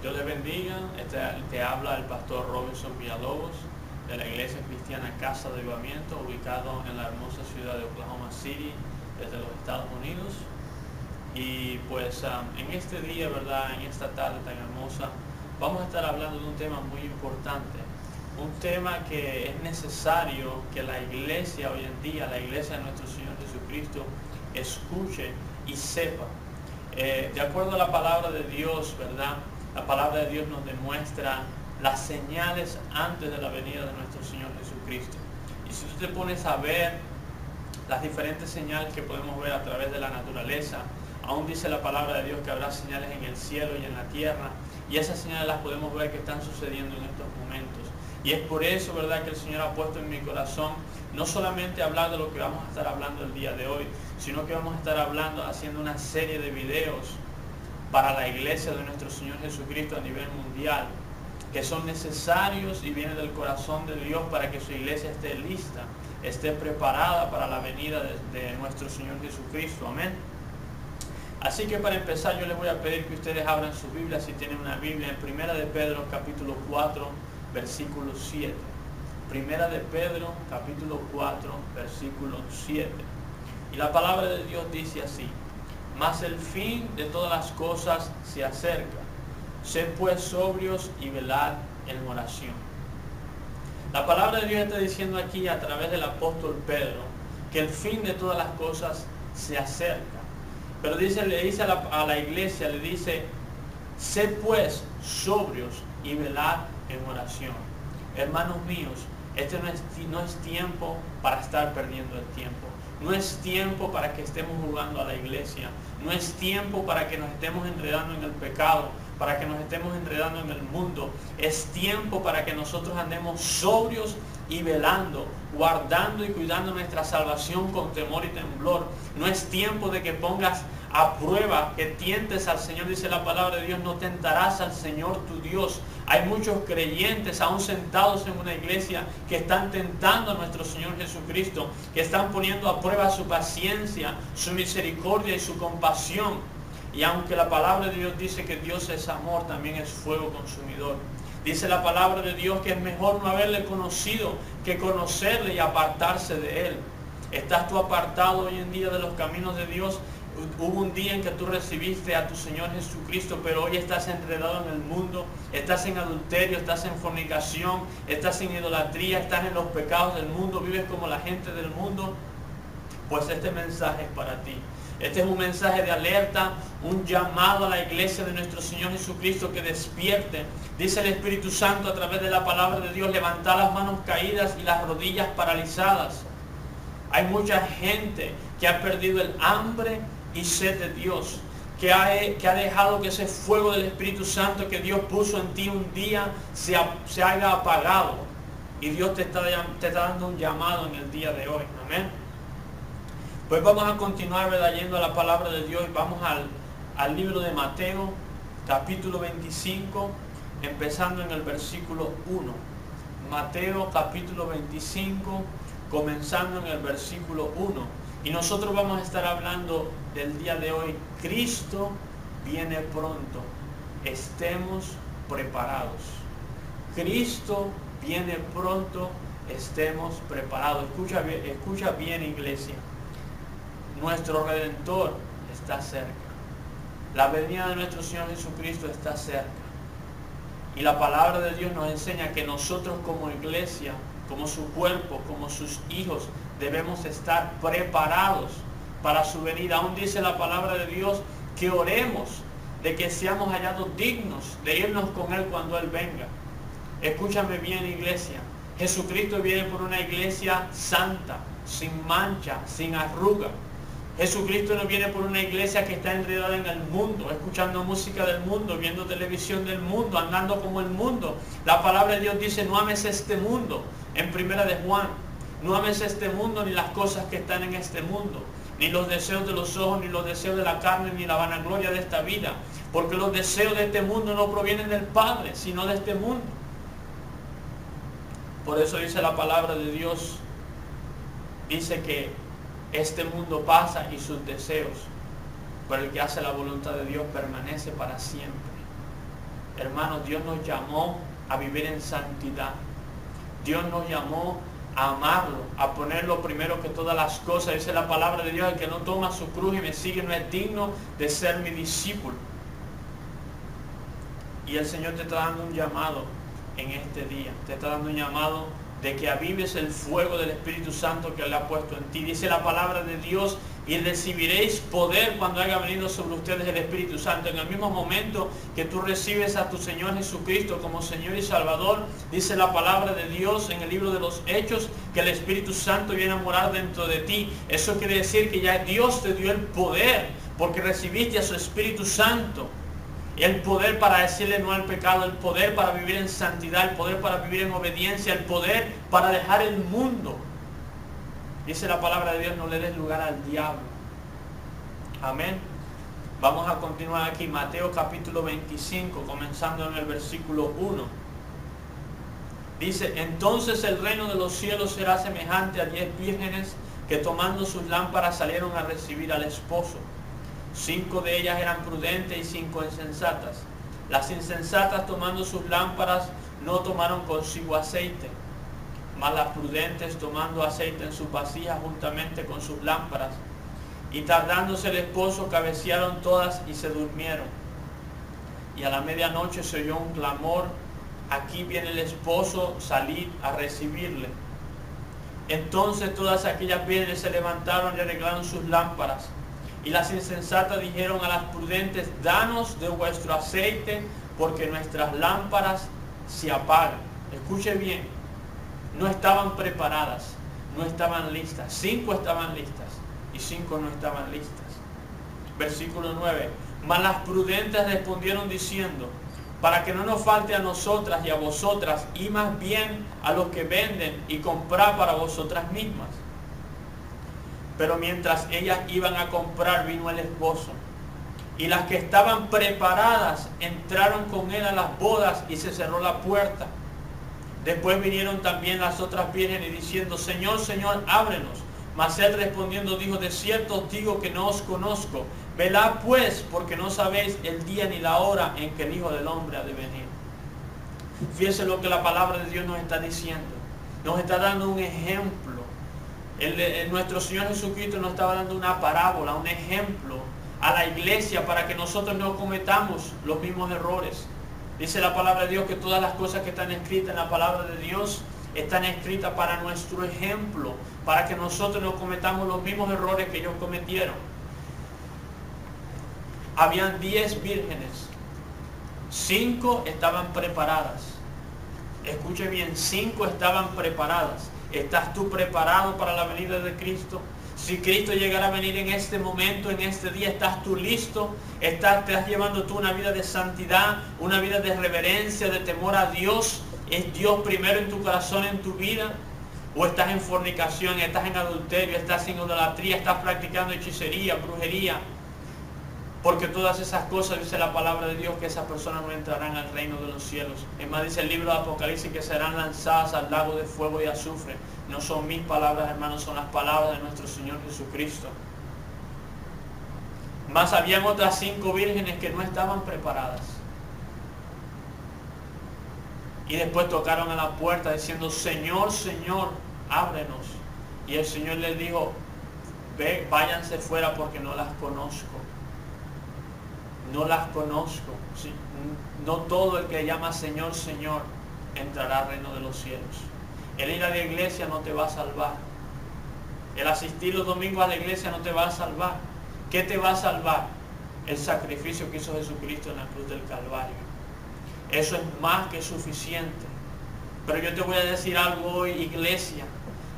Dios les bendiga. Te habla el pastor Robinson Villalobos de la Iglesia Cristiana Casa de Avivamiento, ubicado en la hermosa ciudad de Oklahoma City, desde los Estados Unidos. Y pues en este día, ¿verdad? En esta tarde tan hermosa, vamos a estar hablando de un tema muy importante. Un tema que es necesario que la iglesia hoy en día, la iglesia de nuestro Señor Jesucristo, escuche y sepa. De acuerdo a la palabra de Dios, ¿verdad? La palabra de Dios nos demuestra las señales antes de la venida de nuestro Señor Jesucristo. Y si tú te pones a ver las diferentes señales que podemos ver a través de la naturaleza, aún dice la palabra de Dios que habrá señales en el cielo y en la tierra, y esas señales las podemos ver que están sucediendo en estos momentos. Y es por eso, ¿verdad?, que el Señor ha puesto en mi corazón no solamente hablar de lo que vamos a estar hablando el día de hoy, sino que vamos a estar haciendo una serie de videos para la iglesia de nuestro Señor Jesucristo a nivel mundial, que son necesarios y vienen del corazón de Dios para que su iglesia esté lista, esté preparada para la venida de nuestro Señor Jesucristo. Amén. Así que para empezar yo les voy a pedir que ustedes abran sus Biblias, si tienen una Biblia, en Primera de Pedro capítulo 4, versículo 7. Primera de Pedro capítulo 4, versículo 7. Y la palabra de Dios dice así: mas el fin de todas las cosas se acerca. Sed pues sobrios y velad en oración. La palabra de Dios está diciendo aquí a través del apóstol Pedro que el fin de todas las cosas se acerca. Pero le dice a la iglesia, le dice: sed pues sobrios y velad en oración. Hermanos míos, este no es tiempo para estar perdiendo el tiempo. No es tiempo para que estemos jugando a la iglesia. No es tiempo para que nos estemos enredando en el pecado, para que nos estemos enredando en el mundo. Es tiempo para que nosotros andemos sobrios y velando, guardando y cuidando nuestra salvación con temor y temblor. No es tiempo de que pongas a prueba, que tientes al Señor. Dice la palabra de Dios: no tentarás al Señor tu Dios. Hay muchos creyentes aún sentados en una iglesia que están tentando a nuestro Señor Jesucristo, que están poniendo a prueba su paciencia, su misericordia y su compasión. Y aunque la palabra de Dios dice que Dios es amor, también es fuego consumidor. Dice la palabra de Dios que es mejor no haberle conocido que conocerle y apartarse de él. ¿Estás tú apartado hoy en día de los caminos de Dios? Hubo un día en que tú recibiste a tu Señor Jesucristo, pero hoy estás enredado en el mundo, estás en adulterio, estás en fornicación, estás en idolatría, estás en los pecados del mundo, vives como la gente del mundo. Pues este mensaje es para ti. Este es un mensaje de alerta, un llamado a la iglesia de nuestro Señor Jesucristo que despierte. Dice el Espíritu Santo a través de la palabra de Dios: levantad las manos caídas y las rodillas paralizadas. Hay mucha gente que ha perdido el hambre y sed de Dios, que ha dejado que ese fuego del Espíritu Santo que Dios puso en ti un día se haya apagado. Y Dios te está dando un llamado en el día de hoy. Amén. Pues vamos a continuar, ¿verdad?, yendo a la palabra de Dios. Vamos al libro de Mateo, capítulo 25, empezando en el versículo 1. Mateo, capítulo 25, comenzando en el versículo 1. Y nosotros vamos a estar hablando del día de hoy: Cristo viene pronto, estemos preparados. Cristo viene pronto, estemos preparados. Escucha bien, iglesia. Nuestro Redentor está cerca. La venida de nuestro Señor Jesucristo está cerca. Y la palabra de Dios nos enseña que nosotros como iglesia, como su cuerpo, como sus hijos, debemos estar preparados para su venida. Aún dice la palabra de Dios que oremos de que seamos hallados dignos de irnos con Él cuando Él venga. Escúchame bien, iglesia. Jesucristo viene por una iglesia santa, sin mancha, sin arruga. Jesucristo no viene por una iglesia que está enredada en el mundo, escuchando música del mundo, viendo televisión del mundo, andando como el mundo. La palabra de Dios dice: no ames este mundo, en Primera de Juan. No ames este mundo ni las cosas que están en este mundo, ni los deseos de los ojos, ni los deseos de la carne, ni la vanagloria de esta vida. Porque los deseos de este mundo no provienen del Padre, sino de este mundo. Por eso dice la palabra de Dios, dice que este mundo pasa y sus deseos, pero el que hace la voluntad de Dios permanece para siempre. Hermanos, Dios nos llamó a vivir en santidad. Dios nos llamó a amarlo, a ponerlo primero que todas las cosas. Dice la palabra de Dios: el que no toma su cruz y me sigue no es digno de ser mi discípulo. Y el Señor te está dando un llamado en este día. Te está dando un llamado de que avives el fuego del Espíritu Santo que Él ha puesto en ti. Dice la palabra de Dios: y recibiréis poder cuando haya venido sobre ustedes el Espíritu Santo. En el mismo momento que tú recibes a tu Señor Jesucristo como Señor y Salvador, dice la palabra de Dios en el libro de los Hechos que el Espíritu Santo viene a morar dentro de ti. Eso quiere decir que ya Dios te dio el poder, porque recibiste a su Espíritu Santo. El poder para decirle no al pecado, el poder para vivir en santidad, el poder para vivir en obediencia, el poder para dejar el mundo. Dice la palabra de Dios: no le des lugar al diablo. Amén. Vamos a continuar aquí, Mateo capítulo 25, comenzando en el versículo 1. Dice: entonces el reino de los cielos será semejante a 10 vírgenes que tomando sus lámparas salieron a recibir al esposo. 5 de ellas eran prudentes y 5 insensatas. Las insensatas, tomando sus lámparas, no tomaron consigo aceite, mas las prudentes, tomando aceite en sus vasijas juntamente con sus lámparas. Y tardándose el esposo, cabecearon todas y se durmieron. Y a la medianoche se oyó un clamor: aquí viene el esposo, salid a recibirle. Entonces todas aquellas vírgenes se levantaron y arreglaron sus lámparas. Y las insensatas dijeron a las prudentes: danos de vuestro aceite, porque nuestras lámparas se apagan. Escuche bien, no estaban preparadas, no estaban listas. 5 estaban listas y 5 no estaban listas. Versículo 9. Mas las prudentes respondieron diciendo: para que no nos falte a nosotras y a vosotras, y más bien a los que venden, y comprar para vosotras mismas. Pero mientras ellas iban a comprar, vino el esposo. Y las que estaban preparadas entraron con él a las bodas, y se cerró la puerta. Después vinieron también las otras vírgenes diciendo: Señor, Señor, ábrenos. Mas él respondiendo dijo: de cierto os digo que no os conozco. Velad pues, porque no sabéis el día ni la hora en que el Hijo del Hombre ha de venir. Fíjense lo que la palabra de Dios nos está diciendo. Nos está dando un ejemplo. Nuestro Señor Jesucristo nos estaba dando una parábola, un ejemplo a la iglesia para que nosotros no cometamos los mismos errores. Dice la palabra de Dios que todas las cosas que están escritas en la palabra de Dios están escritas para nuestro ejemplo, para que nosotros no cometamos los mismos errores que ellos cometieron. Habían 10 vírgenes, 5 estaban preparadas. Escuche bien, 5 estaban preparadas. ¿Estás tú preparado para la venida de Cristo? Si Cristo llegara a venir en este momento, en este día, ¿estás tú listo? ¿Estás llevando tú una vida de santidad, una vida de reverencia, de temor a Dios? ¿Es Dios primero en tu corazón, en tu vida? ¿O estás en fornicación, estás en adulterio, estás en idolatría, estás practicando hechicería, brujería? Porque todas esas cosas, dice la palabra de Dios, que esas personas no entrarán al reino de los cielos. Es más, dice el libro de Apocalipsis que serán lanzadas al lago de fuego y azufre. No son mis palabras, hermanos, son las palabras de nuestro Señor Jesucristo. Más habían otras 5 vírgenes que no estaban preparadas. Y después tocaron a la puerta diciendo: Señor, Señor, ábrenos. Y el Señor les dijo: váyanse fuera porque no las conozco. No las conozco. ¿Sí? No todo el que llama Señor, Señor entrará al reino de los cielos. El ir a la iglesia no te va a salvar. El asistir los domingos a la iglesia no te va a salvar. ¿Qué te va a salvar? El sacrificio que hizo Jesucristo en la cruz del Calvario. Eso es más que suficiente. Pero yo te voy a decir algo hoy, iglesia.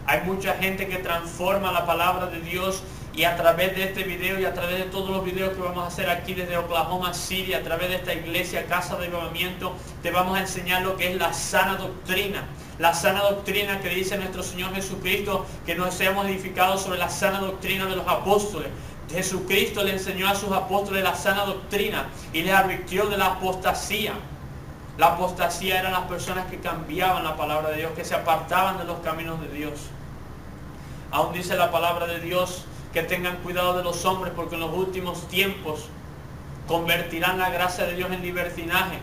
Hay mucha gente que transforma la palabra de Dios, y a través de este video y a través de todos los videos que vamos a hacer aquí desde Oklahoma City, a través de esta iglesia, Casa de Avivamiento, te vamos a enseñar lo que es la sana doctrina. La sana doctrina que dice nuestro Señor Jesucristo, que nos seamos edificados sobre la sana doctrina de los apóstoles. Jesucristo le enseñó a sus apóstoles la sana doctrina y les advirtió de la apostasía. La apostasía eran las personas que cambiaban la palabra de Dios, que se apartaban de los caminos de Dios. Aún dice la palabra de Dios que tengan cuidado de los hombres, porque en los últimos tiempos convertirán la gracia de Dios en libertinaje.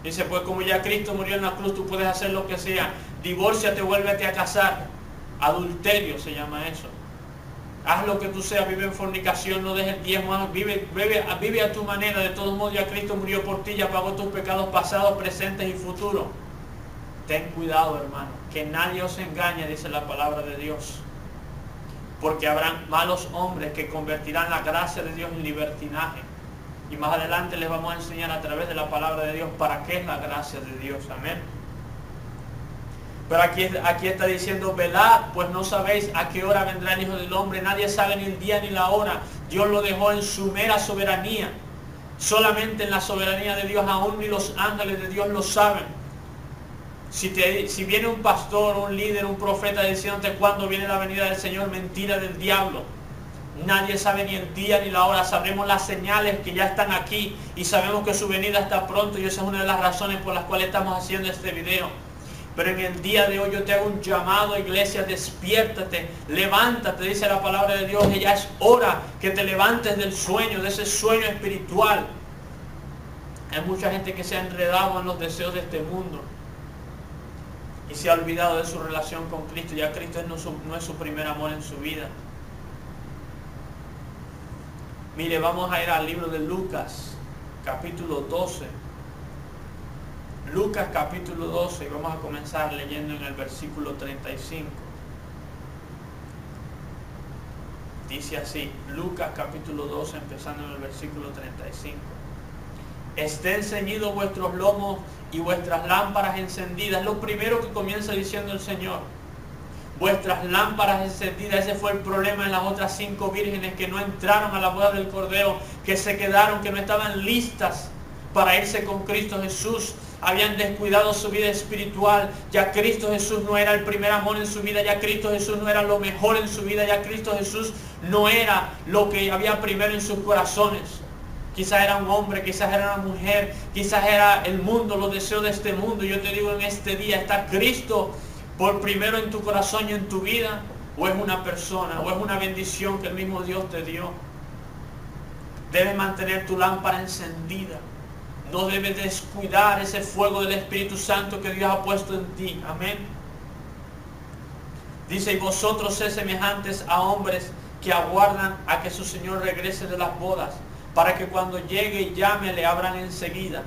Dice, pues como ya Cristo murió en la cruz, tú puedes hacer lo que sea. Divórciate, vuélvete a casar. Adulterio se llama eso. Haz lo que tú seas, vive en fornicación, no dejes diezmo, vive a tu manera. De todos modos ya Cristo murió por ti, ya pagó tus pecados pasados, presentes y futuros. Ten cuidado, hermano, que nadie os engañe, dice la palabra de Dios. Porque habrán malos hombres que convertirán la gracia de Dios en libertinaje. Y más adelante les vamos a enseñar a través de la palabra de Dios para qué es la gracia de Dios. Amén. Pero aquí está diciendo, velad, pues no sabéis a qué hora vendrá el Hijo del Hombre. Nadie sabe ni el día ni la hora. Dios lo dejó en su mera soberanía. Solamente en la soberanía de Dios, aún ni los ángeles de Dios lo saben. Si viene un pastor, un líder, un profeta diciéndote cuándo viene la venida del Señor, mentira del diablo. Nadie sabe ni el día ni la hora. Sabremos las señales que ya están aquí y sabemos que su venida está pronto, y esa es una de las razones por las cuales estamos haciendo este video. Pero en el día de hoy yo te hago un llamado, iglesia, despiértate, levántate, dice la palabra de Dios, que ya es hora que te levantes del sueño, de ese sueño espiritual. Hay mucha gente que se ha enredado en los deseos de este mundo y se ha olvidado de su relación con Cristo. Ya Cristo no es su primer amor en su vida. Mire, vamos a ir al libro de Lucas, capítulo 12. Lucas capítulo 12, y vamos a comenzar leyendo en el versículo 35. Dice así, Lucas capítulo 12, empezando en el versículo 35. Estén ceñidos vuestros lomos y vuestras lámparas encendidas. Lo primero que comienza diciendo el Señor. Vuestras lámparas encendidas. Ese fue el problema en las otras 5 vírgenes que no entraron a la boda del Cordero, que se quedaron, que no estaban listas para irse con Cristo Jesús. Habían descuidado su vida espiritual. Ya Cristo Jesús no era el primer amor en su vida. Ya Cristo Jesús no era lo mejor en su vida. Ya Cristo Jesús no era lo que había primero en sus corazones. Quizás era un hombre, quizás era una mujer, quizás era el mundo, los deseos de este mundo. Yo te digo, en este día, ¿está Cristo por primero en tu corazón y en tu vida? ¿O es una persona, o es una bendición que el mismo Dios te dio? Debes mantener tu lámpara encendida. No debes descuidar ese fuego del Espíritu Santo que Dios ha puesto en ti. Amén. Dice, y vosotros sed semejantes a hombres que aguardan a que su Señor regrese de las bodas, para que cuando llegue y llame le abran enseguida.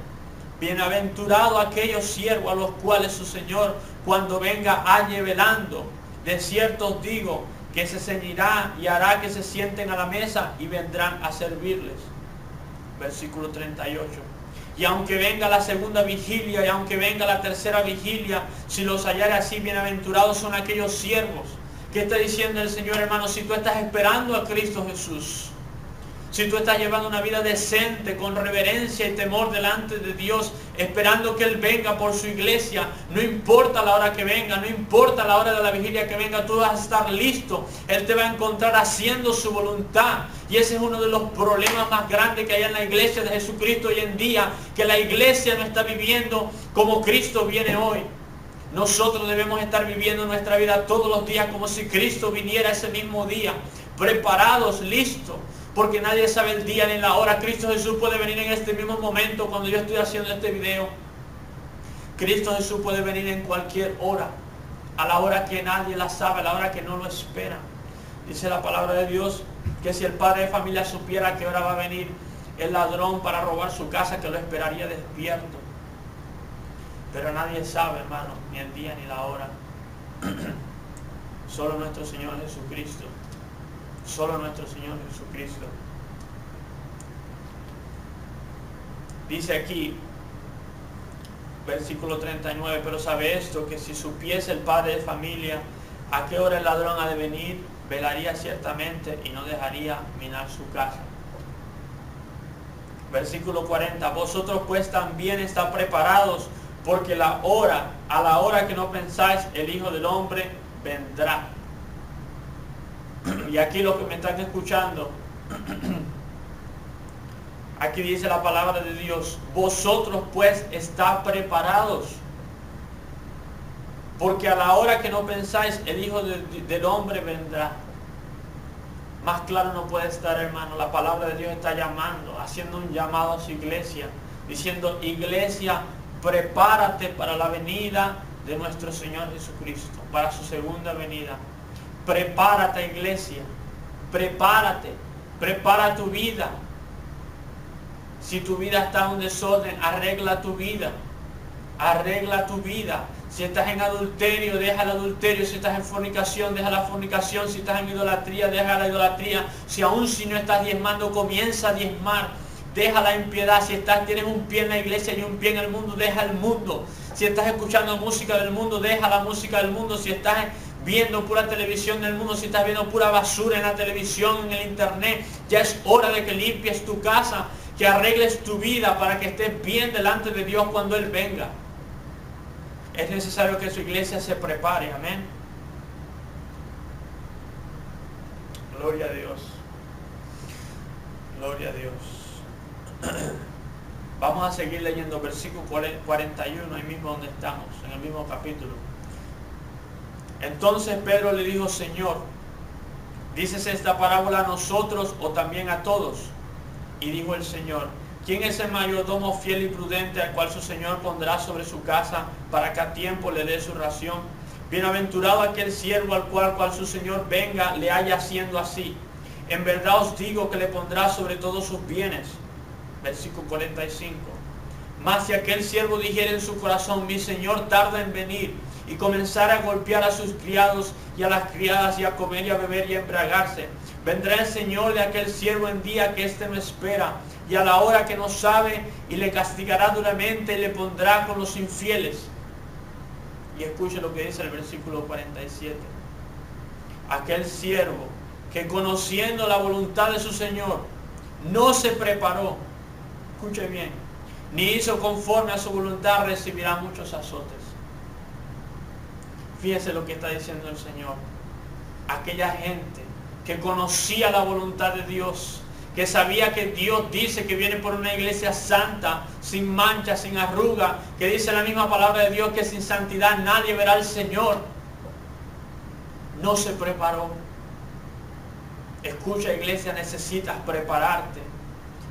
Bienaventurado aquellos siervos a los cuales su Señor cuando venga halle velando. De cierto os digo que se ceñirá y hará que se sienten a la mesa y vendrán a servirles. Versículo 38. Y aunque venga la segunda vigilia y aunque venga la tercera vigilia, si los hallare así, bienaventurados son aquellos siervos. ¿Qué está diciendo el Señor, hermano? Si tú estás esperando a Cristo Jesús, si tú estás llevando una vida decente, con reverencia y temor delante de Dios, esperando que Él venga por su iglesia, no importa la hora que venga, no importa la hora de la vigilia que venga, tú vas a estar listo. Él te va a encontrar haciendo su voluntad. Y ese es uno de los problemas más grandes que hay en la iglesia de Jesucristo hoy en día, que la iglesia no está viviendo como Cristo viene hoy. Nosotros debemos estar viviendo nuestra vida todos los días como si Cristo viniera ese mismo día, preparados, listos. Porque nadie sabe el día ni la hora. Cristo Jesús puede venir en este mismo momento cuando yo estoy haciendo este video. Cristo Jesús puede venir en cualquier hora. A la hora que nadie la sabe, a la hora que no lo espera. Dice la palabra de Dios que si el padre de familia supiera a qué hora va a venir el ladrón para robar su casa, que lo esperaría despierto. Pero nadie sabe, hermano, ni el día ni la hora. Solo nuestro Señor Jesucristo. Solo nuestro Señor Jesucristo. Dice aquí, versículo 39, pero sabe esto, que si supiese el padre de familia a qué hora el ladrón ha de venir, velaría ciertamente y no dejaría minar su casa. Versículo 40, vosotros pues también estáis preparados, porque a la hora que no pensáis, el Hijo del Hombre vendrá. Y aquí lo que me están escuchando, aquí dice la palabra de Dios, vosotros pues estáis preparados, porque a la hora que no pensáis, el Hijo del Hombre vendrá. Más claro no puede estar, hermano. La palabra de Dios está llamando, haciendo un llamado a su iglesia, diciendo, iglesia, prepárate para la venida de nuestro Señor Jesucristo, para su segunda venida. Prepárate, iglesia, prepárate, prepara tu vida. Si tu vida está en un desorden, arregla tu vida, arregla tu vida. Si estás en adulterio, deja el adulterio. Si estás en fornicación, deja la fornicación. Si estás en idolatría, deja la idolatría. Si aún si no estás diezmando, comienza a diezmar. Deja la impiedad. Si tienes un pie en la iglesia y un pie en el mundo, deja el mundo. Si estás escuchando música del mundo, deja la música del mundo. Si estás viendo pura televisión del mundo, si estás viendo pura basura en la televisión, en el internet, ya es hora de que limpies tu casa, que arregles tu vida para que estés bien delante de Dios cuando Él venga. Es necesario que su iglesia se prepare, amén. Gloria a Dios. Gloria a Dios. Vamos a seguir leyendo versículo 41, ahí mismo donde estamos, en el mismo capítulo. Entonces Pedro le dijo: Señor, ¿dices esta parábola a nosotros o también a todos? Y dijo el Señor: ¿quién es el mayordomo fiel y prudente al cual su Señor pondrá sobre su casa para que a tiempo le dé su ración? Bienaventurado aquel siervo al cual su Señor venga le haya haciendo así. En verdad os digo que le pondrá sobre todos sus bienes. Versículo 45. Mas si aquel siervo dijera en su corazón: mi Señor tarda en venir, y comenzara a golpear a sus criados y a las criadas, y a comer y a beber y a embriagarse, vendrá el Señor de aquel siervo en día que éste no espera, y a la hora que no sabe, y le castigará duramente y le pondrá con los infieles. Y escuche lo que dice el versículo 47. Aquel siervo que, conociendo la voluntad de su Señor, no se preparó, escuche bien, ni hizo conforme a su voluntad, recibirá muchos azotes. Fíjese lo que está diciendo el Señor. Aquella gente que conocía la voluntad de Dios, que sabía que Dios dice que viene por una iglesia santa, sin mancha, sin arruga, que dice la misma palabra de Dios que sin santidad nadie verá al Señor, no se preparó. Escucha, iglesia, necesitas prepararte,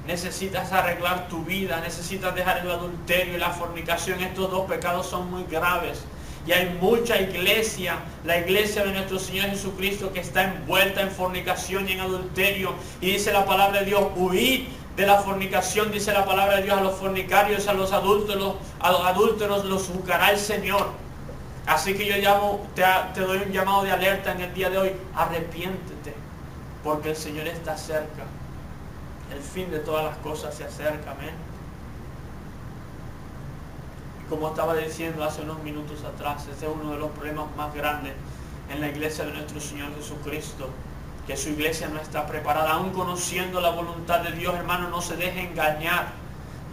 necesitas arreglar tu vida, necesitas dejar el adulterio y la fornicación. Estos dos pecados son muy graves. Y hay mucha iglesia, la iglesia de nuestro Señor Jesucristo, que está envuelta en fornicación y en adulterio. Y dice la palabra de Dios: huid de la fornicación. Dice la palabra de Dios: a los fornicarios, a los adúlteros los juzgará el Señor. Así que yo te doy un llamado de alerta en el día de hoy: arrepiéntete, porque el Señor está cerca. El fin de todas las cosas se acerca, amén. Como estaba diciendo hace unos minutos atrás, este es uno de los problemas más grandes en la iglesia de nuestro Señor Jesucristo, que su iglesia no está preparada, aún conociendo la voluntad de Dios. Hermano, no se deje engañar.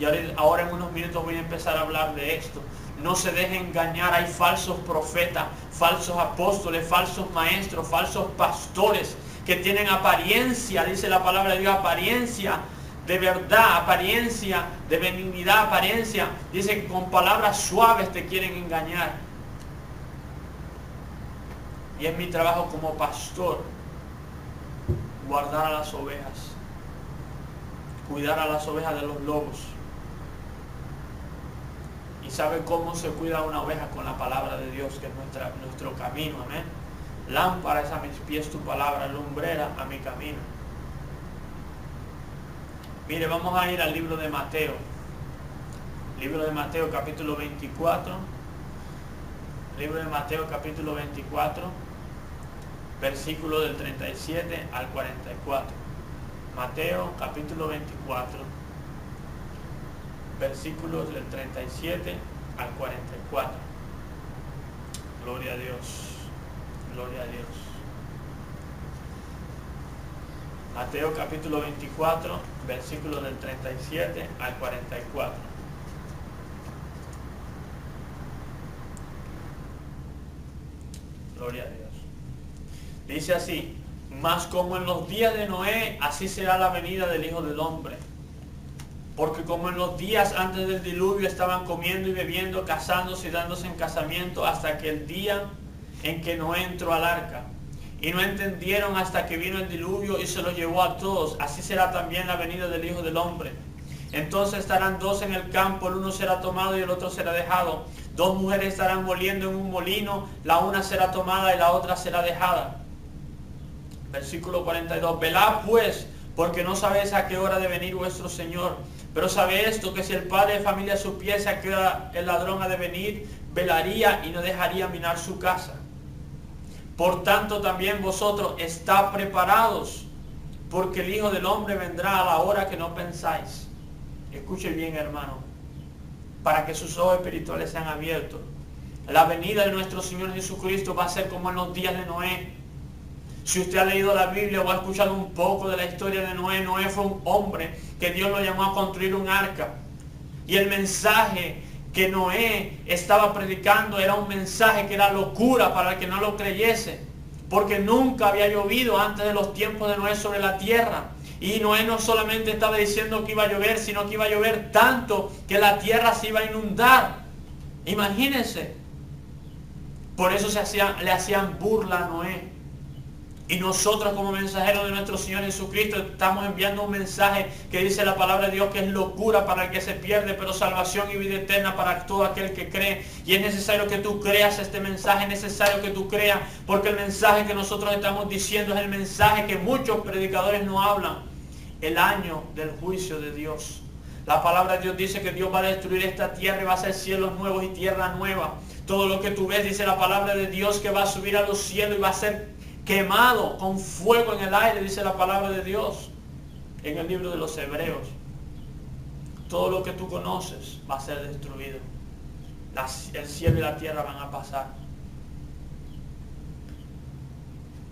Y ahora en unos minutos voy a empezar a hablar de esto. No se deje engañar. Hay falsos profetas, falsos apóstoles, falsos maestros, falsos pastores que tienen apariencia, dice la palabra de Dios, apariencia de verdad, apariencia de benignidad, apariencia. Dice que con palabras suaves te quieren engañar. Y es mi trabajo como pastor guardar a las ovejas, cuidar a las ovejas de los lobos. ¿Y sabe cómo se cuida una oveja? Con la palabra de Dios, que es nuestro camino, amén. Lámpara es a mis pies tu palabra, lumbrera a mi camino. Mire, vamos a ir al libro de Mateo. Libro de Mateo, capítulo 24. Libro de Mateo, capítulo 24, versículo del 37 al 44. Mateo, capítulo 24, versículos del 37 al 44. Gloria a Dios. Gloria a Dios. Mateo capítulo 24, versículos del 37 al 44. Gloria a Dios. Dice así: mas como en los días de Noé, así será la venida del Hijo del Hombre. Porque como en los días antes del diluvio estaban comiendo y bebiendo, casándose y dándose en casamiento, hasta que el día en que Noé entró al arca, y no entendieron hasta que vino el diluvio y se los llevó a todos, así será también la venida del Hijo del Hombre. Entonces estarán dos en el campo, el uno será tomado y el otro será dejado. Dos mujeres estarán moliendo en un molino, la una será tomada y la otra será dejada. Versículo 42. Velad pues, porque no sabéis a qué hora de venir vuestro Señor. Pero sabe esto, que si el padre de familia supiese a qué hora el ladrón ha de venir, velaría y no dejaría minar su casa. Por tanto también vosotros estad preparados, porque el Hijo del Hombre vendrá a la hora que no pensáis. Escuche bien, hermano, para que sus ojos espirituales sean abiertos. La venida de nuestro Señor Jesucristo va a ser como en los días de Noé. Si usted ha leído la Biblia o ha escuchado un poco de la historia de Noé, Noé fue un hombre que Dios lo llamó a construir un arca. Y el mensaje que Noé estaba predicando era un mensaje que era locura para el que no lo creyese. Porque nunca había llovido antes de los tiempos de Noé sobre la tierra. Y Noé no solamente estaba diciendo que iba a llover, sino que iba a llover tanto que la tierra se iba a inundar. Imagínense. Por eso le hacían burla a Noé. Y nosotros como mensajeros de nuestro Señor Jesucristo estamos enviando un mensaje que dice la palabra de Dios que es locura para el que se pierde, pero salvación y vida eterna para todo aquel que cree. Y es necesario que tú creas este mensaje, es necesario que tú creas, porque el mensaje que nosotros estamos diciendo es el mensaje que muchos predicadores no hablan. El año del juicio de Dios. La palabra de Dios dice que Dios va a destruir esta tierra y va a hacer cielos nuevos y tierra nueva. Todo lo que tú ves, dice la palabra de Dios, que va a subir a los cielos y va a ser quemado con fuego en el aire, dice la palabra de Dios en el libro de los Hebreos. Todo lo que tú conoces va a ser destruido. El cielo y la tierra van a pasar.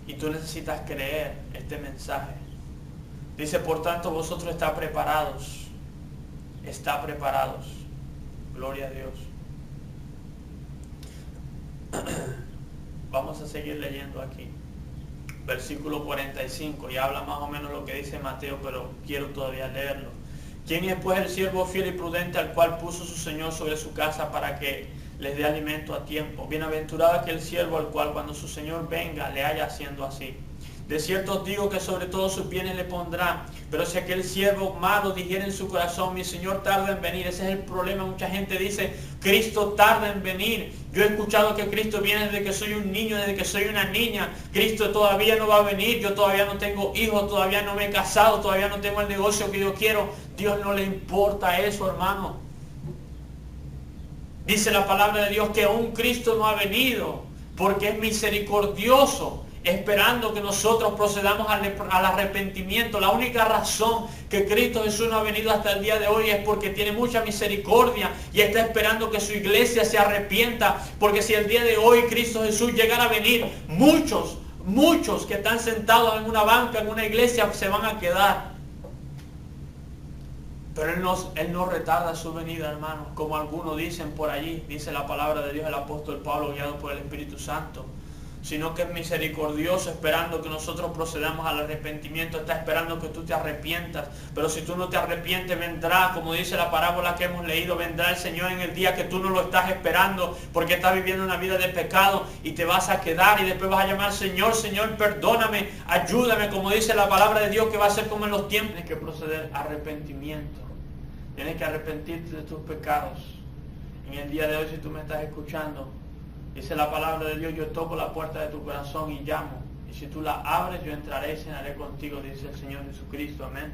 Y tú necesitas creer este mensaje. Dice, por tanto, vosotros estáis preparados. Está preparados. Gloria a Dios. Vamos a seguir leyendo aquí. Versículo 45. Y habla más o menos lo que dice Mateo, pero quiero todavía leerlo. ¿Quién es pues el siervo fiel y prudente al cual puso su Señor sobre su casa para que les dé alimento a tiempo? Bienaventurado aquel siervo al cual cuando su Señor venga le haya haciendo así. De cierto os digo que sobre todos sus bienes le pondrá. Pero si aquel siervo malo dijera en su corazón, mi Señor tarda en venir. Ese es el problema. Mucha gente dice, Cristo tarda en venir. Yo he escuchado que Cristo viene desde que soy un niño, desde que soy una niña. Cristo todavía no va a venir. Yo todavía no tengo hijos, todavía no me he casado, todavía no tengo el negocio que yo quiero. Dios no le importa eso, hermano. Dice la palabra de Dios que aún Cristo no ha venido, porque es misericordioso, esperando que nosotros procedamos al arrepentimiento. La única razón que Cristo Jesús no ha venido hasta el día de hoy es porque tiene mucha misericordia y está esperando que su iglesia se arrepienta, porque si el día de hoy Cristo Jesús llegara a venir, muchos que están sentados en una banca, en una iglesia, se van a quedar. Pero Él no retarda su venida, hermanos, como algunos dicen por allí. Dice la palabra de Dios, el apóstol Pablo, guiado por el Espíritu Santo, sino que es misericordioso, esperando que nosotros procedamos al arrepentimiento. Está esperando que tú te arrepientas. Pero si tú no te arrepientes, vendrá, como dice la parábola que hemos leído, vendrá el Señor en el día que tú no lo estás esperando, porque estás viviendo una vida de pecado y te vas a quedar y después vas a llamar, Señor, Señor, perdóname, ayúdame, como dice la palabra de Dios, que va a ser como en los tiempos. Tienes que proceder arrepentimiento. Tienes que arrepentirte de tus pecados. En el día de hoy, si tú me estás escuchando, dice la palabra de Dios, yo toco la puerta de tu corazón y llamo. Y si tú la abres, yo entraré y cenaré contigo, dice el Señor Jesucristo. Amén.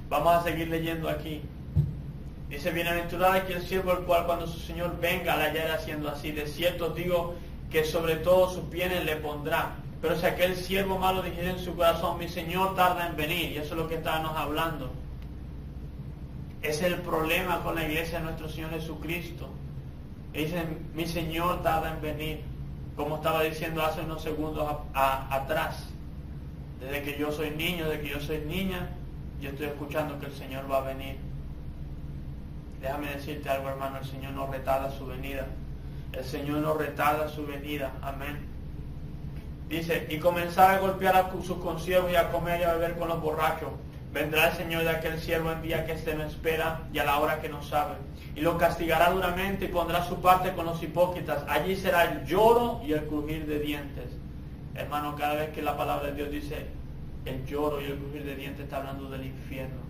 Vamos a seguir leyendo aquí. Dice, bienaventurado aquel siervo el cual cuando su Señor venga le hallará haciendo así. De cierto os digo que sobre todos sus bienes le pondrá. Pero si aquel siervo malo dijera en su corazón, mi Señor tarda en venir. Y eso es lo que estábamos hablando. Ese es el problema con la iglesia de nuestro Señor Jesucristo. Dicen, mi Señor tarda en venir, como estaba diciendo hace unos segundos atrás. Desde que yo soy niño, desde que yo soy niña, yo estoy escuchando que el Señor va a venir. Déjame decirte algo, hermano, el Señor no retarda su venida. El Señor no retarda su venida. Amén. Dice, y comenzar a golpear a sus consiervos y a comer y a beber con los borrachos. Vendrá el Señor de aquel siervo en día que éste no espera y a la hora que no sabe. Y lo castigará duramente y pondrá su parte con los hipócritas. Allí será el lloro y el crujir de dientes. Hermano, cada vez que la palabra de Dios dice el lloro y el crujir de dientes, está hablando del infierno.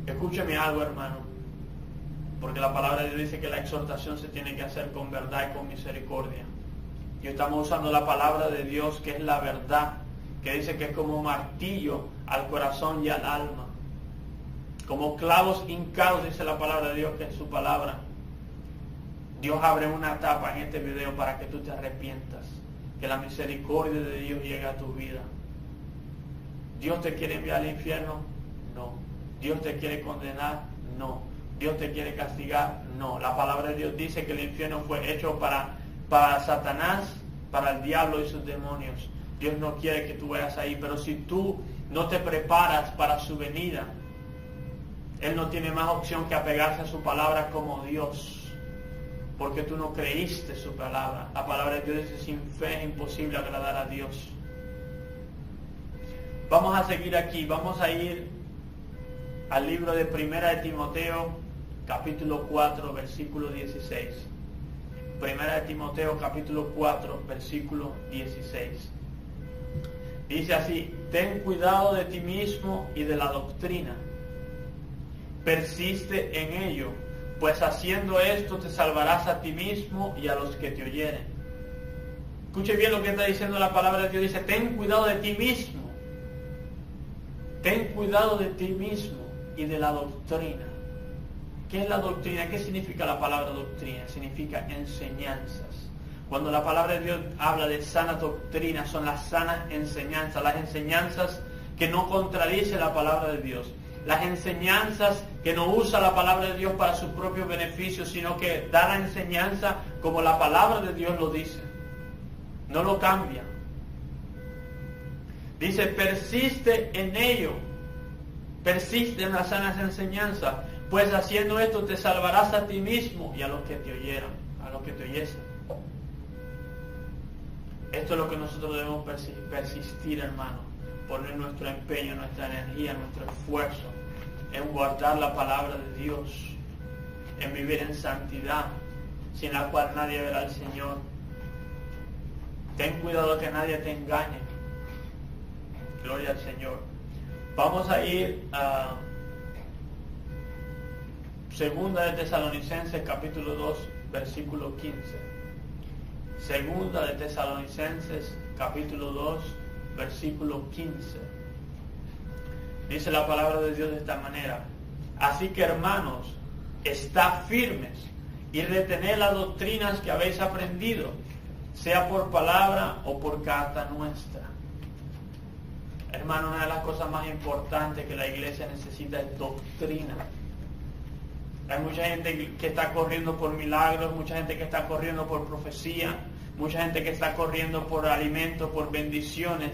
Escúcheme algo, hermano, porque la palabra de Dios dice que la exhortación se tiene que hacer con verdad y con misericordia. Y estamos usando la palabra de Dios, que es la verdad, que dice que es como un martillo al corazón y al alma, como clavos hincados, dice la palabra de Dios, que es su palabra. Dios abre una tapa en este video para que tú te arrepientas, que la misericordia de Dios llegue a tu vida. ¿Dios te quiere enviar al infierno? No. ¿Dios te quiere condenar? No. ¿Dios te quiere castigar? No. La palabra de Dios dice que el infierno fue hecho para Satanás, para el diablo y sus demonios. Dios no quiere que tú vayas ahí, pero si tú no te preparas para su venida, Él no tiene más opción que apegarse a su palabra como Dios, porque tú no creíste su palabra. La palabra de Dios dice: sin fe es imposible agradar a Dios. Vamos a seguir aquí, vamos a ir al libro de Primera de Timoteo, capítulo 4, versículo 16. Primera de Timoteo, capítulo 4, versículo 16. Dice así: ten cuidado de ti mismo y de la doctrina. Persiste en ello, pues haciendo esto te salvarás a ti mismo y a los que te oyeren. Escuche bien lo que está diciendo la palabra de Dios. Dice: ten cuidado de ti mismo. Ten cuidado de ti mismo y de la doctrina. ¿Qué es la doctrina? ¿Qué significa la palabra doctrina? Significa enseñanzas. Cuando la palabra de Dios habla de sana doctrina, son las sanas enseñanzas, las enseñanzas que no contradicen la palabra de Dios, las enseñanzas que no usa la palabra de Dios para su propio beneficio, sino que da la enseñanza como la palabra de Dios lo dice, no lo cambia. Dice: persiste en ello, persiste en las sanas enseñanzas, pues haciendo esto te salvarás a ti mismo y a los que te oyeran, a los que te oyesen. Esto es lo que nosotros debemos persistir, hermano, poner nuestro empeño, nuestra energía, nuestro esfuerzo en guardar la palabra de Dios, en vivir en santidad, sin la cual nadie verá al Señor. Ten cuidado que nadie te engañe. Gloria al Señor. Vamos a ir a Segunda de Tesalonicenses, capítulo 2, versículo 15. Segunda de Tesalonicenses, capítulo 2, versículo 15. Dice la palabra de Dios de esta manera: así que, hermanos, estad firmes y retened las doctrinas que habéis aprendido, sea por palabra o por carta nuestra. Hermano, una de las cosas más importantes que la iglesia necesita es doctrina. Hay mucha gente que está corriendo por milagros, mucha gente que está corriendo por profecía, mucha gente que está corriendo por alimentos, por bendiciones.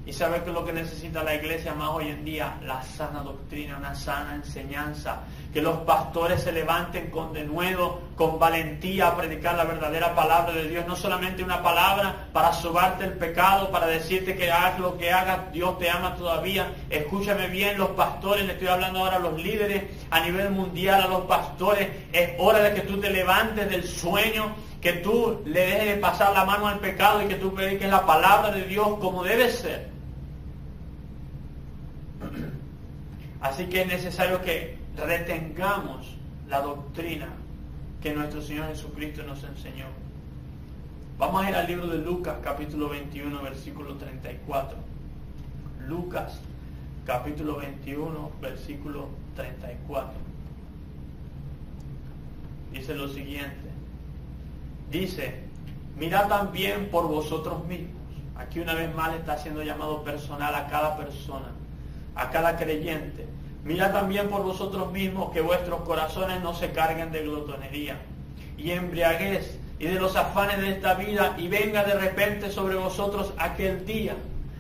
¿Y sabe qué es lo que necesita la iglesia más hoy en día? La sana doctrina, una sana enseñanza. Que los pastores se levanten con denuedo, con valentía a predicar la verdadera palabra de Dios. No solamente una palabra para sobarte el pecado, para decirte que hagas lo que hagas, Dios te ama todavía. Escúchame bien, los pastores, le estoy hablando ahora a los líderes a nivel mundial, a los pastores. Es hora de que tú te levantes del sueño, que tú le dejes de pasar la mano al pecado y que tú prediques la palabra de Dios como debe ser. Así que es necesario que retengamos la doctrina que nuestro Señor Jesucristo nos enseñó. Vamos a ir al libro de Lucas, capítulo 21, versículo 34. Lucas, capítulo 21, versículo 34. Dice lo siguiente. Dice: mirad también por vosotros mismos. Aquí una vez más le está haciendo llamado personal a cada persona, a cada creyente. Mirad también por vosotros mismos que vuestros corazones no se carguen de glotonería y embriaguez y de los afanes de esta vida, y venga de repente sobre vosotros aquel día.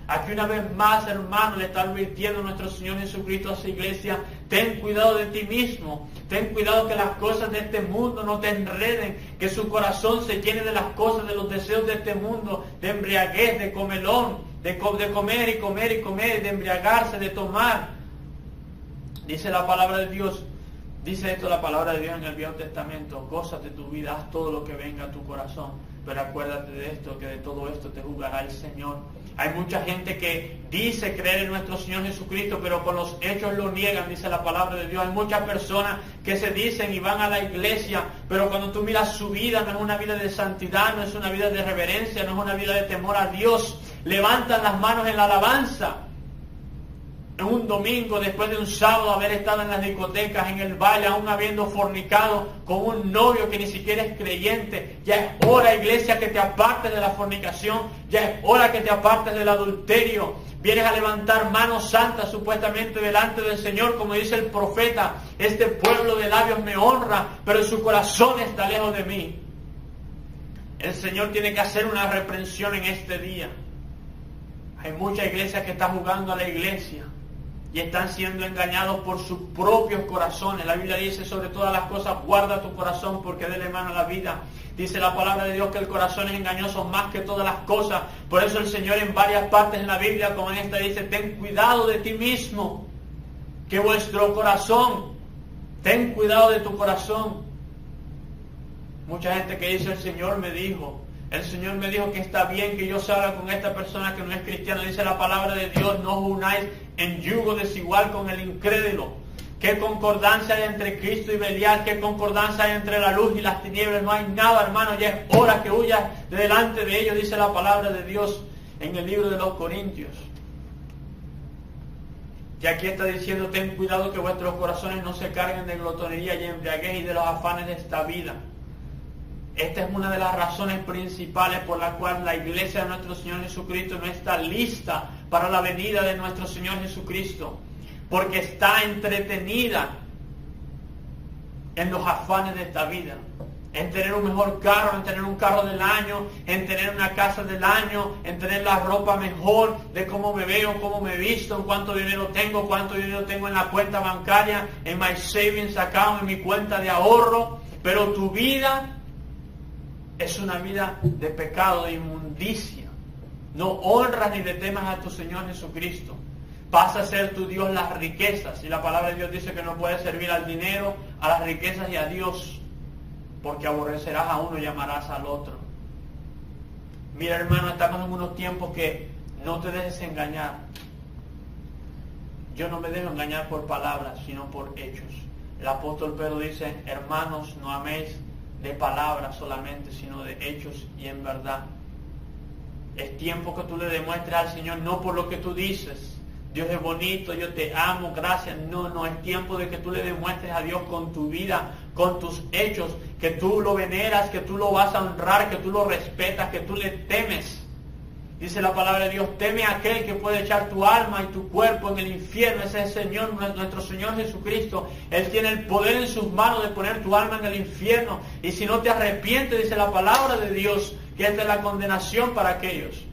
Aquí una vez más, hermano, le está advirtiendo nuestro Señor Jesucristo a su iglesia: ten cuidado de ti mismo, ten cuidado que las cosas de este mundo no te enreden, que su corazón se llene de las cosas, de los deseos de este mundo, de embriaguez, de comelón, de comer y comer y comer, de embriagarse, de tomar. Dice la palabra de Dios, dice esto la palabra de Dios en el Viejo Testamento: gózate tu vida, haz todo lo que venga a tu corazón, pero acuérdate de esto, que de todo esto te juzgará el Señor. Hay mucha gente que dice creer en nuestro Señor Jesucristo, pero con los hechos lo niegan, dice la palabra de Dios. Hay muchas personas que se dicen y van a la iglesia, pero cuando tú miras su vida, no es una vida de santidad, no es una vida de reverencia, no es una vida de temor a Dios. Levantan las manos en la alabanza. En un domingo, después de un sábado, haber estado en las discotecas, en el baile, aún habiendo fornicado con un novio que ni siquiera es creyente. Ya es hora, iglesia, que te apartes de la fornicación. Ya es hora que te apartes del adulterio. Vienes a levantar manos santas supuestamente delante del Señor, como dice el profeta. Este pueblo de labios me honra, pero su corazón está lejos de mí. El Señor tiene que hacer una reprensión en este día. Hay muchas iglesias que están jugando a la iglesia y están siendo engañados por sus propios corazones. La Biblia dice, sobre todas las cosas, guarda tu corazón, porque de él mano la vida. Dice la palabra de Dios que el corazón es engañoso más que todas las cosas. Por eso el Señor en varias partes en la Biblia, como en esta, dice, ten cuidado de ti mismo, que vuestro corazón, ten cuidado de tu corazón. Mucha gente que dice, el Señor me dijo que está bien que yo salga con esta persona que no es cristiana. Dice la palabra de Dios, no os unáis en yugo desigual con el incrédulo. ¿Qué concordancia hay entre Cristo y Belial? ¿Qué concordancia hay entre la luz y las tinieblas? No hay nada, hermano. Ya es hora que huyas de delante de ellos, dice la palabra de Dios en el libro de los Corintios. Y aquí está diciendo, ten cuidado que vuestros corazones no se carguen de glotonería y embriaguez y de los afanes de esta vida. Esta es una de las razones principales por la cual la iglesia de nuestro Señor Jesucristo no está lista para la venida de nuestro Señor Jesucristo. Porque está entretenida en los afanes de esta vida. En tener un mejor carro, en tener un carro del año, en tener una casa del año, en tener la ropa mejor, de cómo me veo, cómo me visto, en cuánto dinero tengo en la cuenta bancaria, en my savings account, en mi cuenta de ahorro. Pero tu vida es una vida de pecado, de inmundicia. No honras ni le temas a tu Señor Jesucristo. Pasa a ser tu Dios las riquezas. Y la palabra de Dios dice que no puedes servir al dinero, a las riquezas y a Dios, porque aborrecerás a uno y amarás al otro. Mira, hermano, estamos en unos tiempos que no te dejes engañar. Yo no me dejo engañar por palabras, sino por hechos. El apóstol Pedro dice, hermanos, no améis de palabras solamente, sino de hechos y en verdad. Es tiempo que tú le demuestres al Señor, no por lo que tú dices, Dios es bonito, yo te amo, gracias. No, es tiempo de que tú le demuestres a Dios con tu vida, con tus hechos, que tú lo veneras, que tú lo vas a honrar, que tú lo respetas, que tú le temes. Dice la palabra de Dios, teme a aquel que puede echar tu alma y tu cuerpo en el infierno. Ese es el Señor, nuestro Señor Jesucristo. Él tiene el poder en sus manos de poner tu alma en el infierno. Y si no te arrepientes, dice la palabra de Dios, que esta es la condenación para aquellos.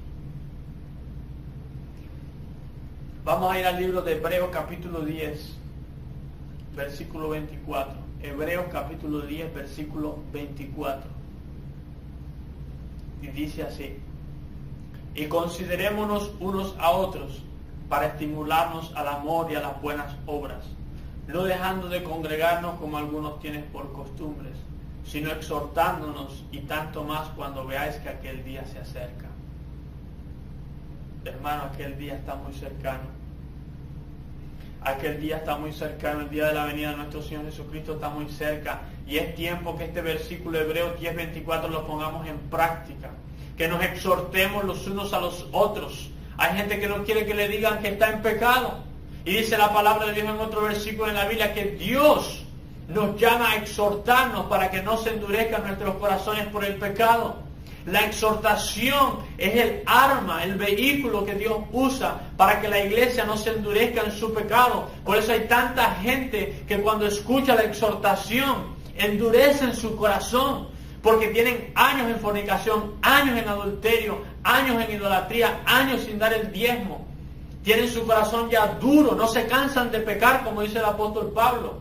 Vamos a ir al libro de Hebreos capítulo 10, versículo 24. Hebreos capítulo 10, versículo 24. Y dice así: y considerémonos unos a otros para estimularnos al amor y a las buenas obras, no dejando de congregarnos como algunos tienen por costumbres, sino exhortándonos, y tanto más cuando veáis que aquel día se acerca. Hermano, aquel día está muy cercano. Aquel día está muy cercano, el día de la venida de nuestro Señor Jesucristo está muy cerca. Y es tiempo que este versículo Hebreos 10:24 lo pongamos en práctica. Que nos exhortemos los unos a los otros. Hay gente que no quiere que le digan que está en pecado. Y dice la palabra de Dios en otro versículo en la Biblia que Dios nos llama a exhortarnos para que no se endurezcan nuestros corazones por el pecado. La exhortación es el arma, el vehículo que Dios usa para que la iglesia no se endurezca en su pecado. Por eso hay tanta gente que cuando escucha la exhortación endurecen su corazón, porque tienen años en fornicación, años en adulterio, años en idolatría, años sin dar el diezmo. Tienen su corazón ya duro, no se cansan de pecar, como dice el apóstol Pablo.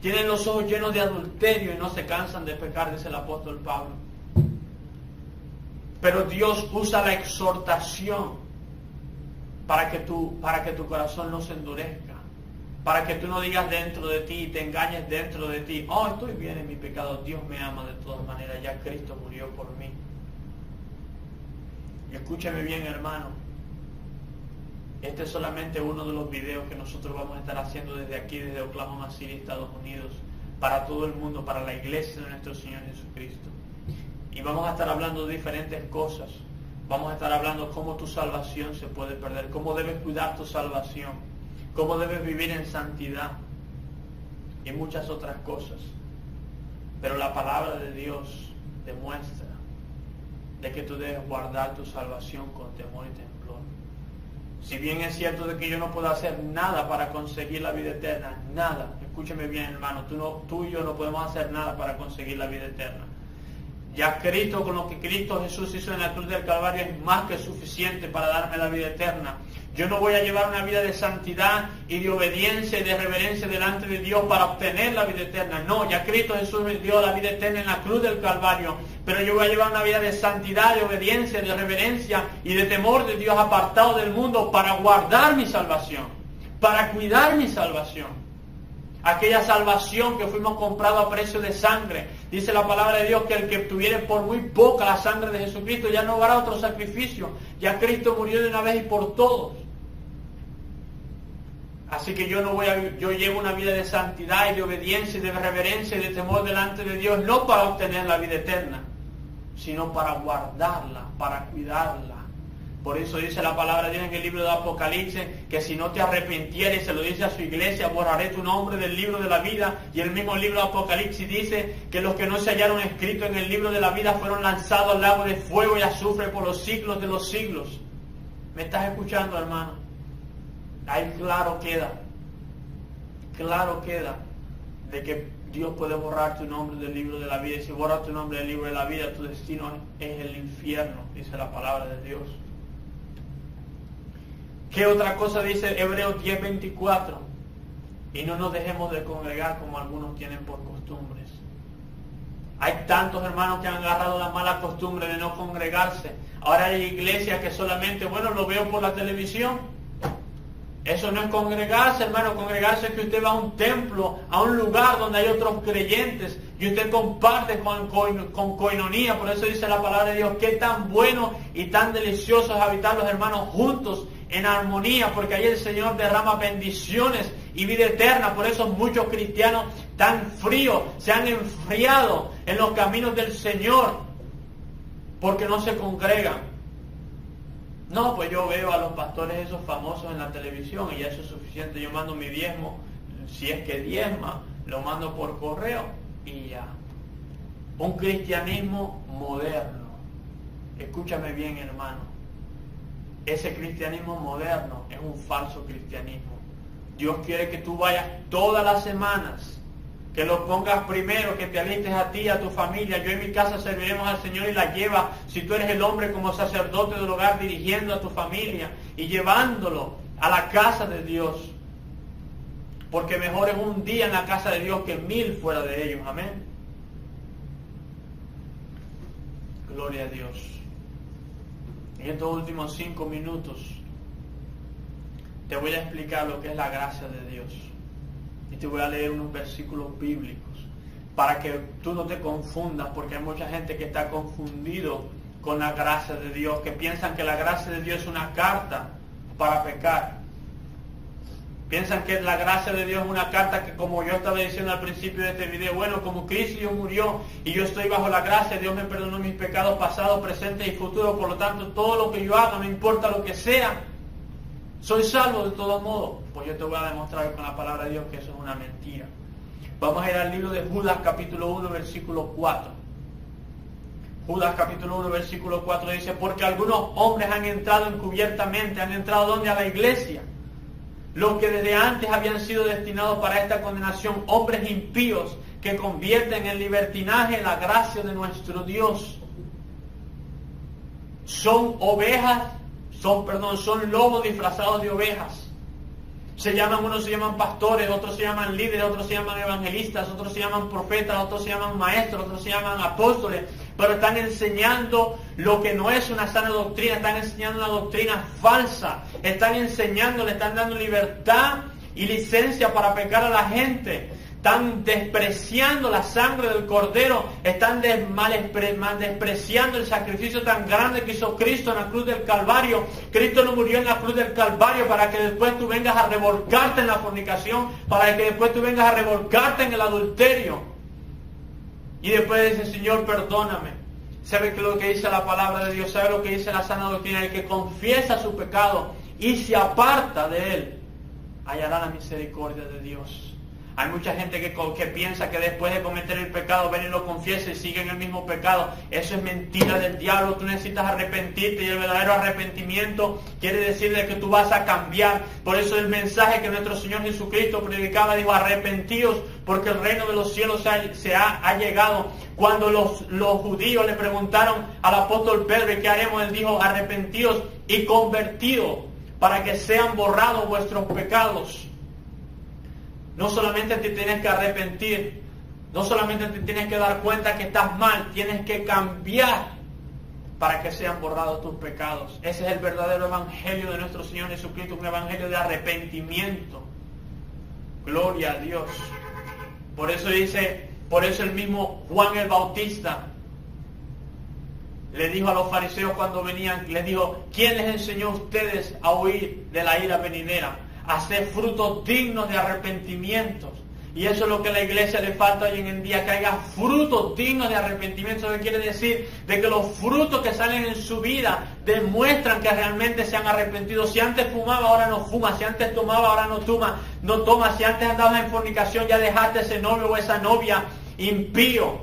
Tienen los ojos llenos de adulterio y no se cansan de pecar, dice el apóstol Pablo. Pero Dios usa la exhortación para que tu corazón no se endurezca, para que tú no digas dentro de ti y te engañes dentro de ti, oh, estoy bien en mi pecado, Dios me ama de todas maneras, ya Cristo murió por mí. Escúchame bien, hermano. Este es solamente uno de los videos que nosotros vamos a estar haciendo desde aquí, desde Oklahoma City, Estados Unidos, para todo el mundo, para la iglesia de nuestro Señor Jesucristo. Y vamos a estar hablando de diferentes cosas. Vamos a estar hablando cómo tu salvación se puede perder, cómo debes cuidar tu salvación, cómo debes vivir en santidad y muchas otras cosas. Pero la palabra de Dios demuestra de que tú debes guardar tu salvación con temor y temblor. Si bien es cierto de que yo no puedo hacer nada para conseguir la vida eterna, nada, escúchame bien, hermano, tú y yo no podemos hacer nada para conseguir la vida eterna. Ya Cristo, con lo que Cristo Jesús hizo en la cruz del Calvario, es más que suficiente para darme la vida eterna. Yo no voy a llevar una vida de santidad y de obediencia y de reverencia delante de Dios para obtener la vida eterna. No, ya Cristo Jesús me dio la vida eterna en la cruz del Calvario. Pero yo voy a llevar una vida de santidad, de obediencia, de reverencia y de temor de Dios, apartado del mundo, para guardar mi salvación, para cuidar mi salvación. Aquella salvación que fuimos comprados a precio de sangre. Dice la palabra de Dios que el que tuviere por muy poca la sangre de Jesucristo ya no hará otro sacrificio. Ya Cristo murió de una vez y por todos. Así que yo llevo una vida de santidad y de obediencia y de reverencia y de temor delante de Dios, no para obtener la vida eterna, sino para guardarla, para cuidarla. Por eso dice la palabra de Dios en el libro de Apocalipsis, que si no te arrepintieres, se lo dice a su iglesia, borraré tu nombre del libro de la vida. Y el mismo libro de Apocalipsis dice que los que no se hallaron escritos en el libro de la vida fueron lanzados al lago de fuego y azufre por los siglos de los siglos. ¿Me estás escuchando, hermano? Ahí claro queda de que Dios puede borrar tu nombre del libro de la vida. Y si borra tu nombre del libro de la vida, tu destino es el infierno, dice la palabra de Dios. ¿Qué otra cosa dice Hebreos 10:24? Y no nos dejemos de congregar como algunos tienen por costumbres. Hay tantos hermanos que han agarrado la mala costumbre de no congregarse. Ahora hay iglesias que solamente, bueno, lo veo por la televisión. Eso no es congregarse, hermano. Congregarse es que usted va a un templo, a un lugar donde hay otros creyentes y usted comparte con coinonía. Por eso dice la palabra de Dios, qué tan bueno y tan delicioso es habitar los hermanos juntos en armonía, porque ahí el Señor derrama bendiciones y vida eterna. Por eso muchos cristianos tan fríos se han enfriado en los caminos del Señor, porque no se congregan. No, pues yo veo a los pastores esos famosos en la televisión y ya eso es suficiente. Yo mando mi diezmo, si es que diezma, lo mando por correo y ya. Un cristianismo moderno. Escúchame bien, hermano. Ese cristianismo moderno es un falso cristianismo. Dios quiere que tú vayas todas las semanas, que lo pongas primero, que te alistes a ti y a tu familia. Yo en mi casa serviremos al Señor y la lleva, si tú eres el hombre, como sacerdote del hogar, dirigiendo a tu familia y llevándolo a la casa de Dios. Porque mejor es un día en la casa de Dios que 1000 fuera de ellos. Amén. Gloria a Dios. En estos últimos 5 minutos te voy a explicar lo que es la gracia de Dios. Y te voy a leer unos versículos bíblicos para que tú no te confundas, porque hay mucha gente que está confundido con la gracia de Dios, que piensan que la gracia de Dios es una carta para pecar. Piensan que la gracia de Dios es una carta que, como yo estaba diciendo al principio de este video, bueno, como Cristo murió y yo estoy bajo la gracia, Dios me perdonó mis pecados pasados, presentes y futuros, por lo tanto todo lo que yo haga, no importa lo que sea, soy salvo de todos modos. Pues yo te voy a demostrar con la palabra de Dios que eso es una mentira. Vamos a ir al libro de Judas capítulo 1 versículo 4. Judas capítulo 1 versículo 4 dice, porque algunos hombres han entrado encubiertamente, han entrado ¿dónde? A la iglesia. Los que desde antes habían sido destinados para esta condenación, hombres impíos que convierten en libertinaje la gracia de nuestro Dios. Son lobos disfrazados de ovejas. Unos se llaman pastores, otros se llaman líderes, otros se llaman evangelistas, otros se llaman profetas, otros se llaman maestros, otros se llaman apóstoles, pero están enseñando lo que no es una sana doctrina, están enseñando una doctrina falsa, están enseñando, le están dando libertad y licencia para pecar a la gente. están despreciando la sangre del Cordero, están despreciando el sacrificio tan grande que hizo Cristo en la cruz del Calvario. Cristo no murió en la cruz del Calvario para que después tú vengas a revolcarte en la fornicación, para que después tú vengas a revolcarte en el adulterio. Y después dice, Señor, perdóname. ¿Sabe que lo que dice la palabra de Dios? ¿Sabe lo que dice la sana doctrina? El que confiesa su pecado y se aparta de él, hallará la misericordia de Dios. Hay mucha gente que piensa que después de cometer el pecado, ven y lo confiesa y sigue en el mismo pecado. Eso es mentira del diablo. Tú necesitas arrepentirte, y el verdadero arrepentimiento quiere decir de que tú vas a cambiar. Por eso el mensaje que nuestro Señor Jesucristo predicaba, dijo, arrepentíos porque el reino de los cielos ha llegado. Cuando los judíos le preguntaron al apóstol Pedro, ¿qué haremos? Él dijo, arrepentíos y convertidos para que sean borrados vuestros pecados. No solamente te tienes que arrepentir, no solamente te tienes que dar cuenta que estás mal, tienes que cambiar para que sean borrados tus pecados. Ese es el verdadero evangelio de nuestro Señor Jesucristo, un evangelio de arrepentimiento. Gloria a Dios. Por eso el mismo Juan el Bautista le dijo a los fariseos cuando venían, les dijo, ¿quién les enseñó a ustedes a huir de la ira venidera? Hacer frutos dignos de arrepentimientos. Y eso es lo que a la iglesia le falta hoy en día, que haya frutos dignos de arrepentimiento. Eso quiere decir de que los frutos que salen en su vida demuestran que realmente se han arrepentido. Si antes fumaba, ahora no fuma. Si antes tomaba, ahora no toma. Si antes andabas en fornicación, ya dejaste ese novio o esa novia impío.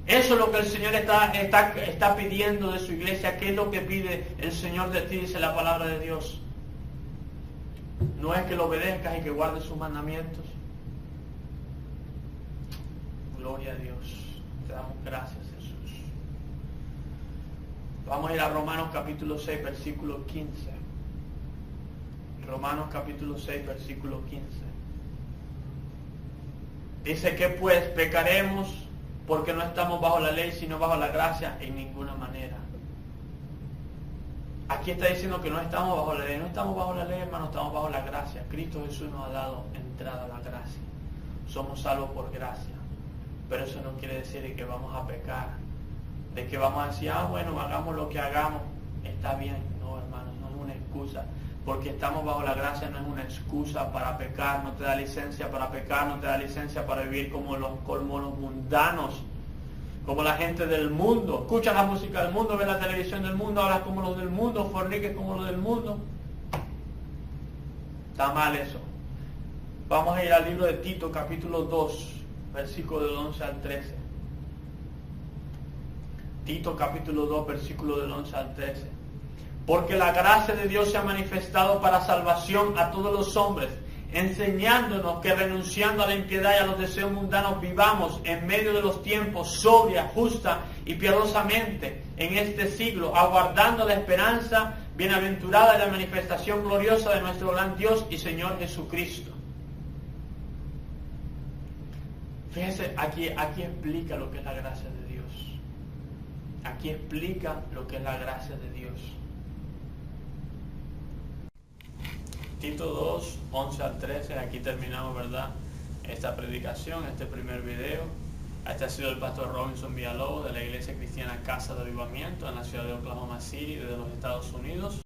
Eso es lo que el Señor está pidiendo de su iglesia. ¿Qué es lo que pide el Señor de ti? Dice la palabra de Dios. No es que lo obedezcas y que guardes sus mandamientos. Gloria a Dios. Te damos gracias, Jesús. Vamos a ir a Romanos capítulo 6, versículo 15. Romanos capítulo 6, versículo 15. Dice que pues pecaremos porque no estamos bajo la ley, sino bajo la gracia, en ninguna manera. Aquí está diciendo que no estamos bajo la ley. No estamos bajo la ley, hermano, estamos bajo la gracia. Cristo Jesús nos ha dado entrada a la gracia. Somos salvos por gracia. Pero eso no quiere decir de que vamos a pecar. De que vamos a decir, bueno, hagamos lo que hagamos. Está bien. No, hermano, no es una excusa. Porque estamos bajo la gracia no es una excusa para pecar. No te da licencia para pecar, no te da licencia para vivir como los mundanos. Como la gente del mundo. Escuchas la música del mundo, ves la televisión del mundo, hablas como los del mundo, forniques como los del mundo. Está mal eso. Vamos a ir al libro de Tito, capítulo 2, versículo del 11 al 13. Tito, capítulo 2, versículo del 11 al 13. Porque la gracia de Dios se ha manifestado para salvación a todos los hombres, enseñándonos que renunciando a la impiedad y a los deseos mundanos vivamos en medio de los tiempos sobria, justa y piadosamente en este siglo, aguardando la esperanza bienaventurada de la manifestación gloriosa de nuestro gran Dios y Señor Jesucristo. Fíjese, aquí explica lo que es la gracia de Dios. Aquí explica lo que es la gracia de Dios. Tito 2, 11 al 13, aquí terminamos, ¿verdad?, esta predicación, este primer video. Este ha sido el pastor Robinson Villalobos de la Iglesia Cristiana Casa de Avivamiento en la ciudad de Oklahoma City, de los Estados Unidos.